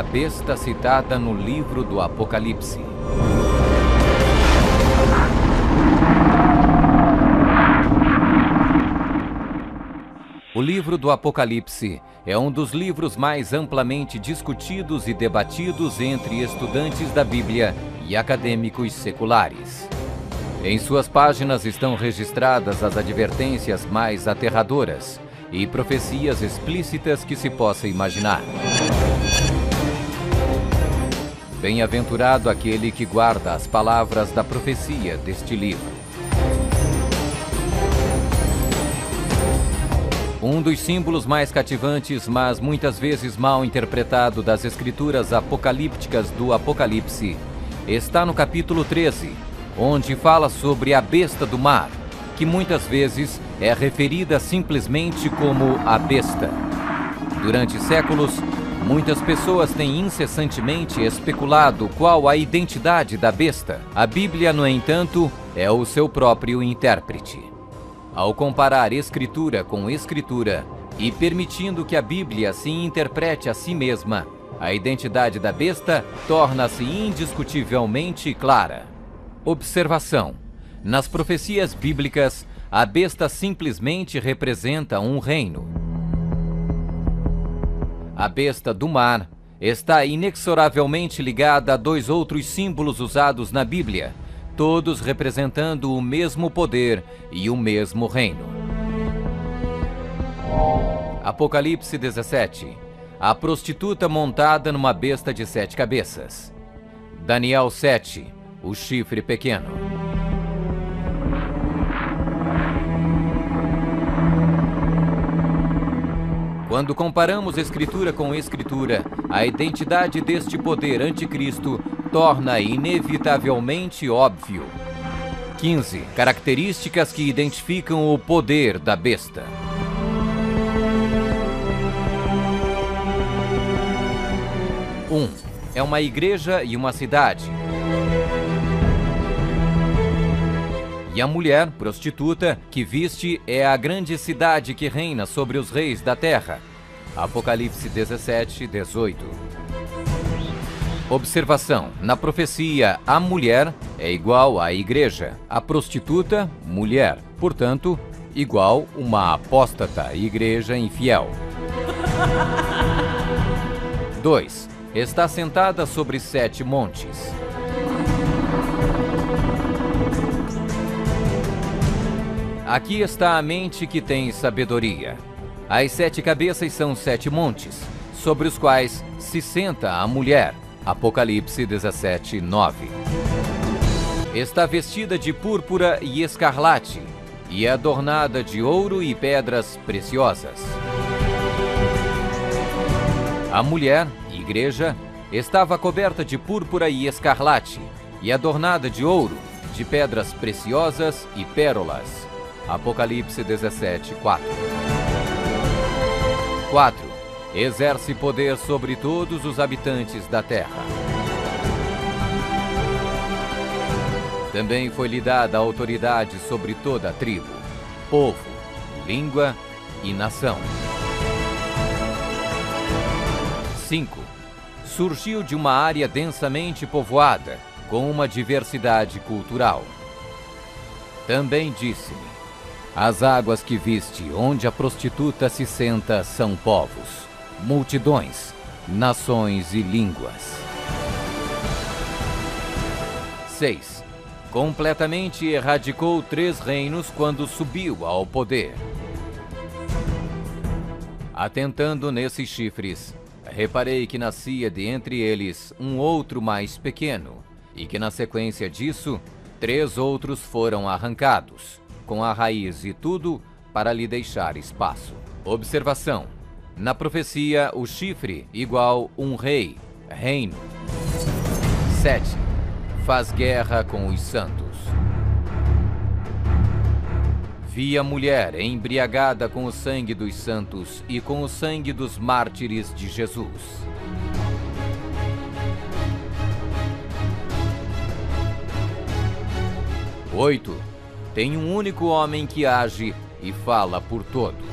a besta citada no livro do Apocalipse. O livro do Apocalipse é um dos livros mais amplamente discutidos e debatidos entre estudantes da Bíblia e acadêmicos seculares. Em suas páginas estão registradas as advertências mais aterradoras e profecias explícitas que se possa imaginar. Bem-aventurado aquele que guarda as palavras da profecia deste livro. Um dos símbolos mais cativantes, mas muitas vezes mal interpretado das escrituras apocalípticas do Apocalipse, está no capítulo 13, onde fala sobre a besta do mar, que muitas vezes é referida simplesmente como a besta. Durante séculos, muitas pessoas têm incessantemente especulado qual a identidade da besta. A Bíblia, no entanto, é o seu próprio intérprete. Ao comparar Escritura com Escritura e permitindo que a Bíblia se interprete a si mesma, a identidade da besta torna-se indiscutivelmente clara. Observação: nas profecias bíblicas, a besta simplesmente representa um reino. A besta do mar está inexoravelmente ligada a dois outros símbolos usados na Bíblia, todos representando o mesmo poder e o mesmo reino. Apocalipse 17. A prostituta montada numa besta de 7 cabeças. Daniel 7. O chifre pequeno. Quando comparamos Escritura com Escritura, a identidade deste poder anticristo torna inevitavelmente óbvio. 15. Características que identificam o poder da besta. 1. É uma igreja e uma cidade. E a mulher, prostituta, que viste é a grande cidade que reina sobre os reis da terra. Apocalipse 17, 18. Observação: na profecia, a mulher é igual à igreja, a prostituta, mulher, portanto, igual uma apóstata, igreja infiel. 2. Está sentada sobre 7 montes. Aqui está a mente que tem sabedoria. As 7 cabeças são 7 montes, sobre os quais se senta a mulher. Apocalipse 17, 9. Está vestida de púrpura e escarlate, e é adornada de ouro e pedras preciosas. A mulher, igreja, estava coberta de púrpura e escarlate, e adornada de ouro, de pedras preciosas e pérolas. Apocalipse 17, 4. 4. Exerce poder sobre todos os habitantes da terra. Também foi-lhe dada a autoridade sobre toda a tribo, povo, língua e nação. 5. Surgiu de uma área densamente povoada, com uma diversidade cultural. Também disse-me: as águas que viste, onde a prostituta se senta, são povos, multidões, nações e línguas. 6. Completamente erradicou 3 reinos quando subiu ao poder. Atentando nesses chifres, reparei que nascia de entre eles um outro mais pequeno, e que na sequência disso, 3 outros foram arrancados, com a raiz e tudo, para lhe deixar espaço. Observação: na profecia, o chifre igual um rei, reino. 7. Faz guerra com os santos. Vi a mulher embriagada com o sangue dos santos e com o sangue dos mártires de Jesus. 8. Tem um único homem que age e fala por todos.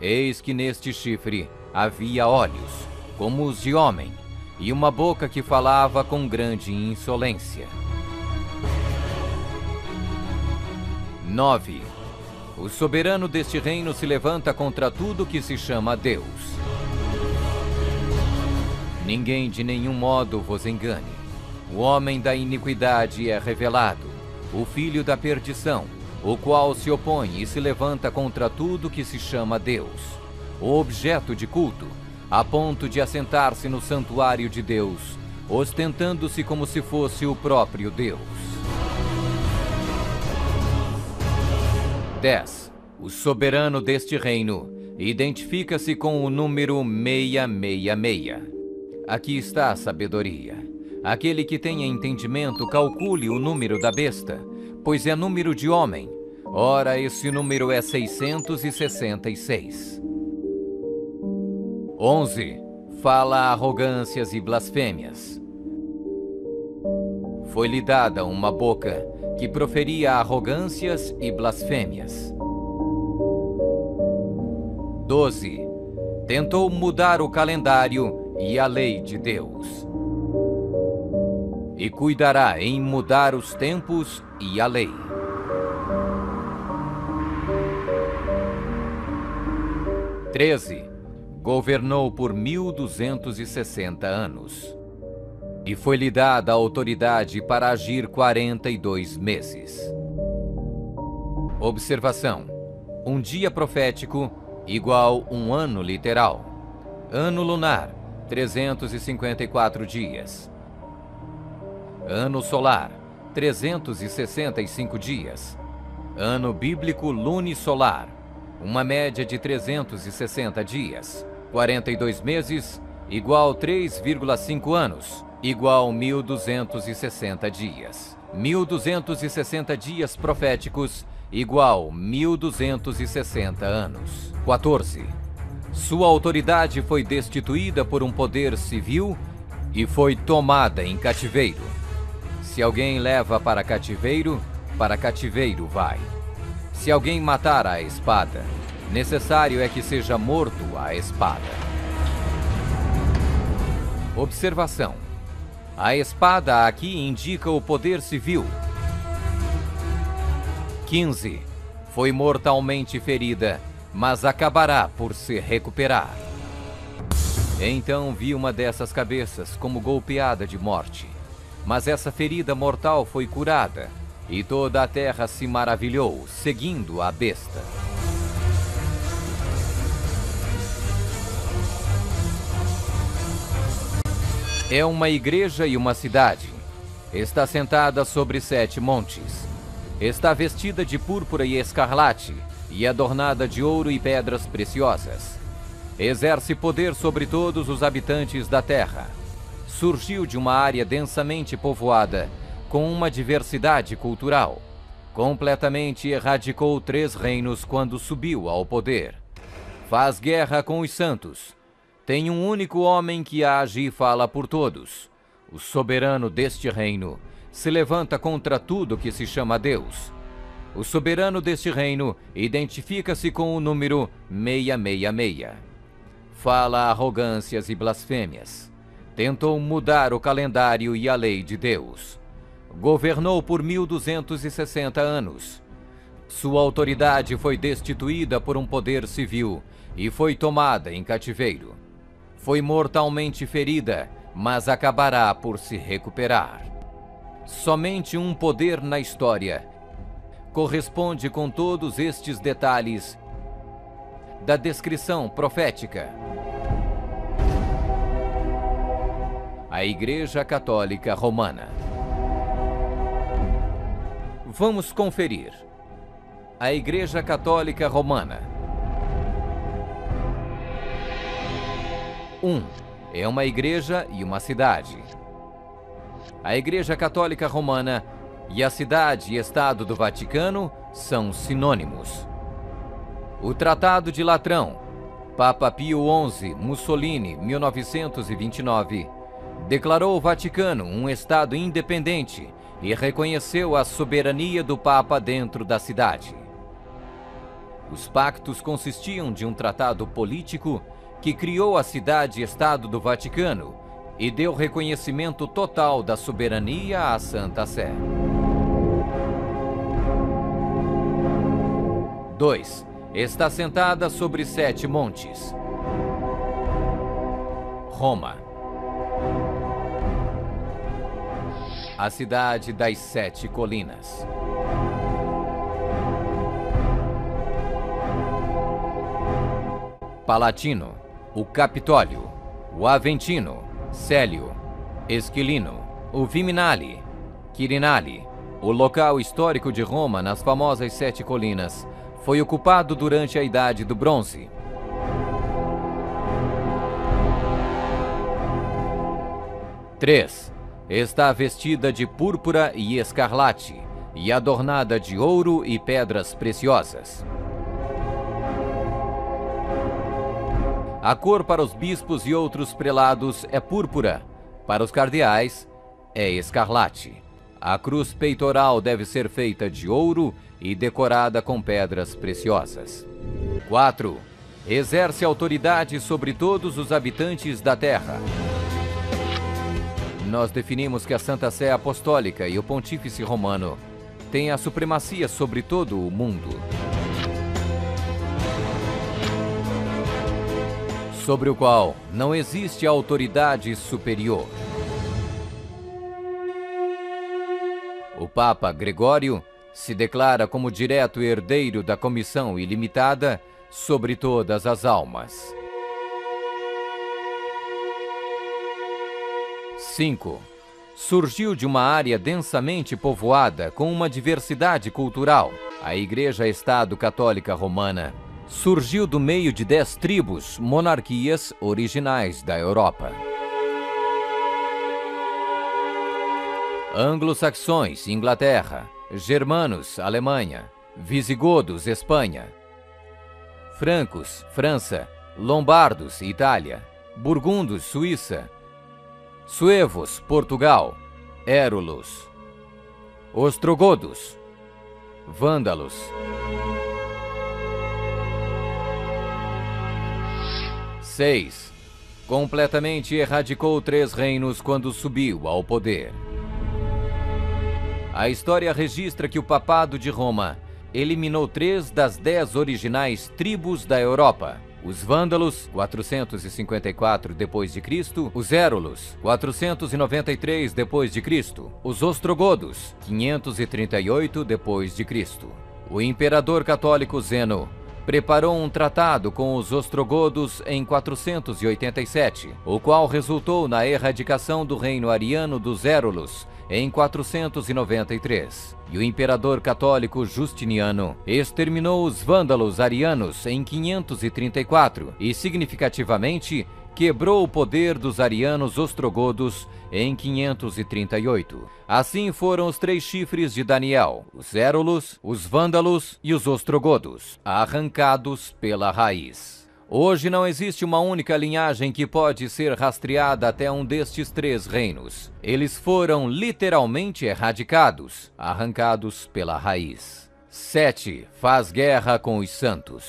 Eis que neste chifre havia olhos, como os de homem, e uma boca que falava com grande insolência. 9. O soberano deste reino se levanta contra tudo que se chama Deus. Ninguém de nenhum modo vos engane. O homem da iniquidade é revelado, o filho da perdição, o qual se opõe e se levanta contra tudo que se chama Deus, o objeto de culto, a ponto de assentar-se no santuário de Deus, ostentando-se como se fosse o próprio Deus. 10. O soberano deste reino identifica-se com o número 666. Aqui está a sabedoria. Aquele que tenha entendimento, calcule o número da besta, pois é número de homem. Ora, esse número é 666. 11. Fala arrogâncias e blasfêmias. Foi-lhe dada uma boca que proferia arrogâncias e blasfêmias. 12. Tentou mudar o calendário e a lei de Deus. E cuidará em mudar os tempos e a lei. 13. Governou por 1260 anos. E foi-lhe dada a autoridade para agir 42 meses. Observação: um dia profético igual um ano literal. Ano lunar, 354 dias. Ano solar, 365 dias. Ano bíblico lunisolar, uma média de 360 dias. 42 meses, igual 3,5 anos, igual 1260 dias. 1260 dias proféticos, igual 1260 anos. 14. Sua autoridade foi destituída por um poder civil e foi tomada em cativeiro. Se alguém leva para cativeiro vai. Se alguém matar à espada, necessário é que seja morto à espada. Observação: a espada aqui indica o poder civil. 15. Foi mortalmente ferida, mas acabará por se recuperar. Então vi uma dessas cabeças como golpeada de morte. Mas essa ferida mortal foi curada, e toda a terra se maravilhou, seguindo a besta. É uma igreja e uma cidade. Está sentada sobre 7 montes. Está vestida de púrpura e escarlate, e adornada de ouro e pedras preciosas. Exerce poder sobre todos os habitantes da terra. Surgiu de uma área densamente povoada, com uma diversidade cultural. Completamente erradicou 3 reinos quando subiu ao poder. Faz guerra com os santos. Tem um único homem que age e fala por todos. O soberano deste reino se levanta contra tudo que se chama Deus. O soberano deste reino identifica-se com o número 666. Fala arrogâncias e blasfêmias. Tentou mudar o calendário e a lei de Deus. Governou por 1260 anos. Sua autoridade foi destituída por um poder civil e foi tomada em cativeiro. Foi mortalmente ferida, mas acabará por se recuperar. Somente um poder na história corresponde com todos estes detalhes da descrição profética. A Igreja Católica Romana. Vamos conferir. A Igreja Católica Romana. 1. É uma igreja e uma cidade. A Igreja Católica Romana e a cidade e estado do Vaticano são sinônimos. O Tratado de Latrão, Papa Pio XI, Mussolini, 1929, declarou o Vaticano um estado independente e reconheceu a soberania do Papa dentro da cidade. Os pactos consistiam de um tratado político que criou a cidade-estado do Vaticano e deu reconhecimento total da soberania à Santa Sé. 2. Está sentada sobre 7 montes. Roma. A cidade das 7 colinas. Palatino, o Capitólio, o Aventino, Célio, Esquilino, o Viminale, Quirinale, o local histórico de Roma nas famosas 7 colinas, foi ocupado durante a Idade do Bronze. Três. Está vestida de púrpura e escarlate e adornada de ouro e pedras preciosas. A cor para os bispos e outros prelados é púrpura, para os cardeais é escarlate. A cruz peitoral deve ser feita de ouro e decorada com pedras preciosas. 4. Exerce autoridade sobre todos os habitantes da terra. Nós definimos que a Santa Sé Apostólica e o Pontífice Romano têm a supremacia sobre todo o mundo. Sobre o qual não existe autoridade superior. O Papa Gregório se declara como direto herdeiro da comissão ilimitada sobre todas as almas. 5. Surgiu de uma área densamente povoada com uma diversidade cultural. A Igreja-Estado Católica Romana surgiu do meio de 10 tribos, monarquias originais da Europa. Anglo-saxões, Inglaterra. Germanos, Alemanha. Visigodos, Espanha. Francos, França. Lombardos, Itália. Burgundos, Suíça. Suevos, Portugal. Érulos. Ostrogodos. Vândalos. 6. Completamente erradicou 3 reinos quando subiu ao poder. A história registra que o Papado de Roma eliminou 3 das 10 originais tribos da Europa. Os Vândalos, 454 d.C., os Érulos, 493 d.C., os Ostrogodos, 538 d.C. O imperador católico Zeno preparou um tratado com os ostrogodos em 487, o qual resultou na erradicação do reino ariano dos Érulos em 493. E o imperador católico Justiniano exterminou os vândalos arianos em 534 e, significativamente, quebrou o poder dos arianos ostrogodos em 538. Assim foram os 3 chifres de Daniel, os Érulos, os Vândalos e os Ostrogodos, arrancados pela raiz. Hoje não existe uma única linhagem que pode ser rastreada até um destes 3 reinos. Eles foram literalmente erradicados, arrancados pela raiz. 7. Faz guerra com os santos.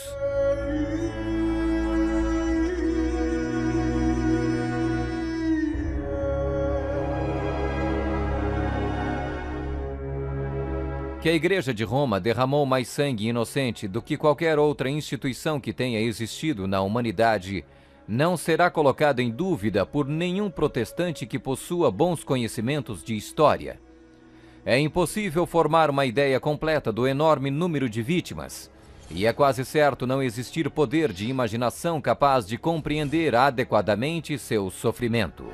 Que a Igreja de Roma derramou mais sangue inocente do que qualquer outra instituição que tenha existido na humanidade não será colocada em dúvida por nenhum protestante que possua bons conhecimentos de história. É impossível formar uma ideia completa do enorme número de vítimas, e é quase certo não existir poder de imaginação capaz de compreender adequadamente seu sofrimento.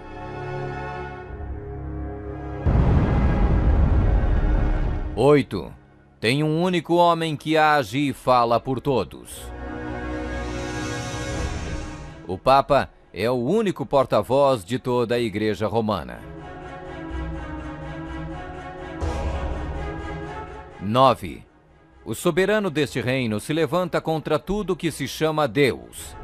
8. Tem um único homem que age e fala por todos. O Papa é o único porta-voz de toda a Igreja Romana. 9. O soberano deste reino se levanta contra tudo que se chama Deus.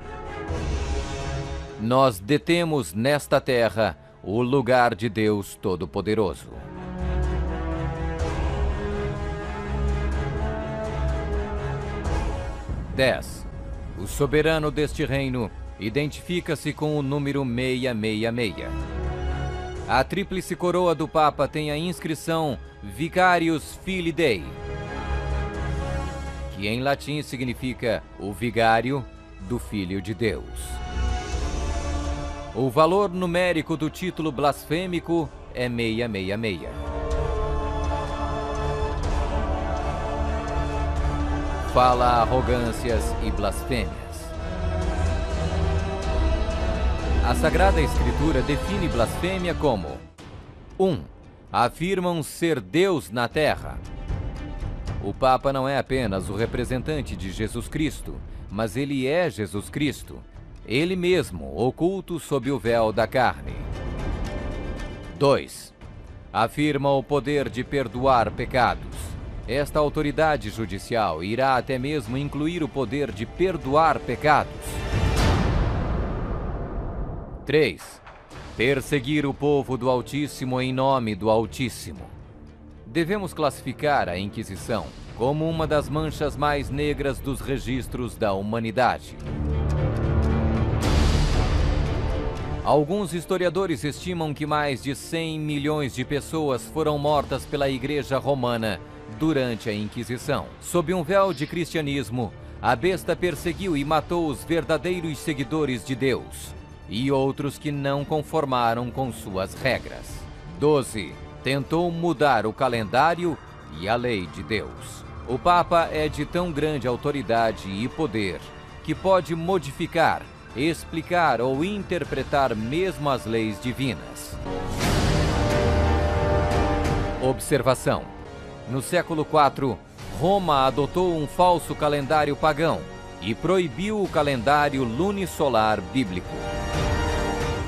Nós detemos nesta terra o lugar de Deus Todo-Poderoso. 10. O soberano deste reino identifica-se com o número 666. A tríplice coroa do Papa tem a inscrição Vicarius Filii Dei, que em latim significa o vigário do Filho de Deus. O valor numérico do título blasfêmico é 666. Fala arrogâncias e blasfêmias. A Sagrada Escritura define blasfêmia como 1. Afirmam ser Deus na terra. O Papa não é apenas o representante de Jesus Cristo, mas ele é Jesus Cristo, ele mesmo oculto sob o véu da carne. 2. Afirma o poder de perdoar pecados. Esta autoridade judicial irá até mesmo incluir o poder de perdoar pecados. 3. Perseguir o povo do Altíssimo em nome do Altíssimo. Devemos classificar a Inquisição como uma das manchas mais negras dos registros da humanidade. Alguns historiadores estimam que mais de 100 milhões de pessoas foram mortas pela Igreja Romana durante a Inquisição. Sob um véu de cristianismo, a besta perseguiu e matou os verdadeiros seguidores de Deus e outros que não conformaram com suas regras. 12. Tentou mudar o calendário e a lei de Deus. O Papa é de tão grande autoridade e poder que pode modificar, explicar ou interpretar mesmo as leis divinas. Observação: no século IV, Roma adotou um falso calendário pagão e proibiu o calendário lunisolar bíblico.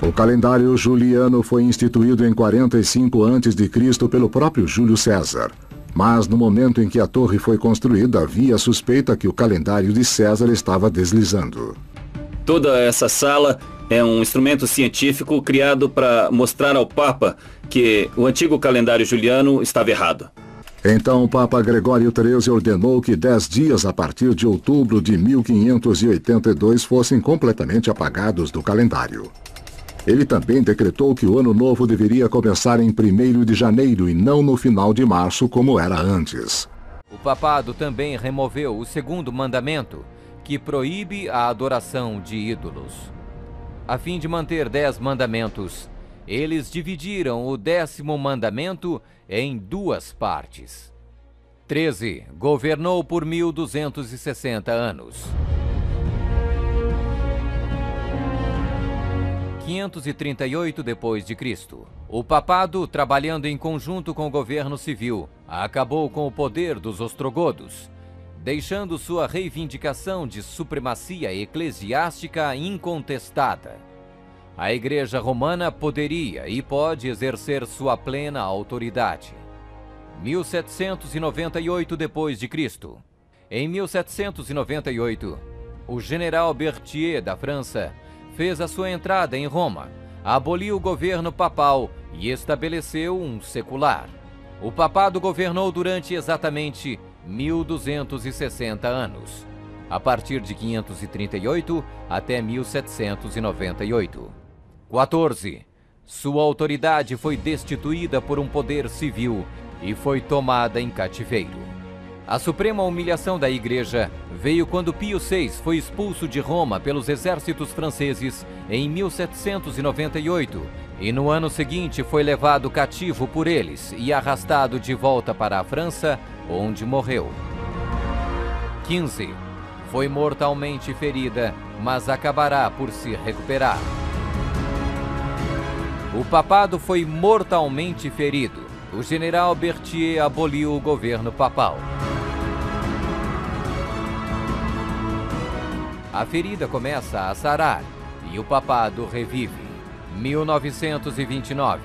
O calendário juliano foi instituído em 45 a.C. pelo próprio Júlio César. Mas no momento em que a torre foi construída, havia suspeita que o calendário de César estava deslizando. Toda essa sala é um instrumento científico criado para mostrar ao Papa que o antigo calendário juliano estava errado. Então o Papa Gregório XIII ordenou que 10 dias a partir de outubro de 1582 fossem completamente apagados do calendário. Ele também decretou que o Ano Novo deveria começar em 1º de janeiro e não no final de março, como era antes. O papado também removeu o 2º mandamento, que proíbe a adoração de ídolos. A fim de manter 10 mandamentos, eles dividiram o 10º mandamento em 2 partes. 13. Governou por 1260 anos. 538 d.C. O papado, trabalhando em conjunto com o governo civil, acabou com o poder dos ostrogodos, deixando sua reivindicação de supremacia eclesiástica incontestada. A Igreja Romana poderia e pode exercer sua plena autoridade. 1798 d.C. Em 1798, o general Berthier da França fez a sua entrada em Roma, aboliu o governo papal e estabeleceu um secular. O papado governou durante exatamente 1260 anos, a partir de 538 até 1798. 14. Sua autoridade foi destituída por um poder civil e foi tomada em cativeiro. A suprema humilhação da Igreja veio quando Pio VI foi expulso de Roma pelos exércitos franceses em 1798 e no ano seguinte foi levado cativo por eles e arrastado de volta para a França, onde morreu. 15. Foi mortalmente ferida, mas acabará por se recuperar. O papado foi mortalmente ferido. O general Berthier aboliu o governo papal. A ferida começa a sarar e o papado revive. 1929.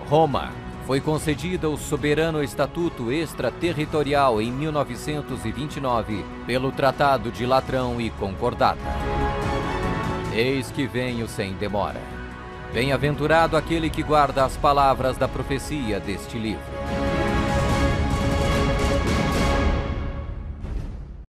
Roma foi concedida o soberano estatuto extraterritorial em 1929 pelo Tratado de Latrão e Concordata. Eis que venho sem demora. Bem-aventurado aquele que guarda as palavras da profecia deste livro.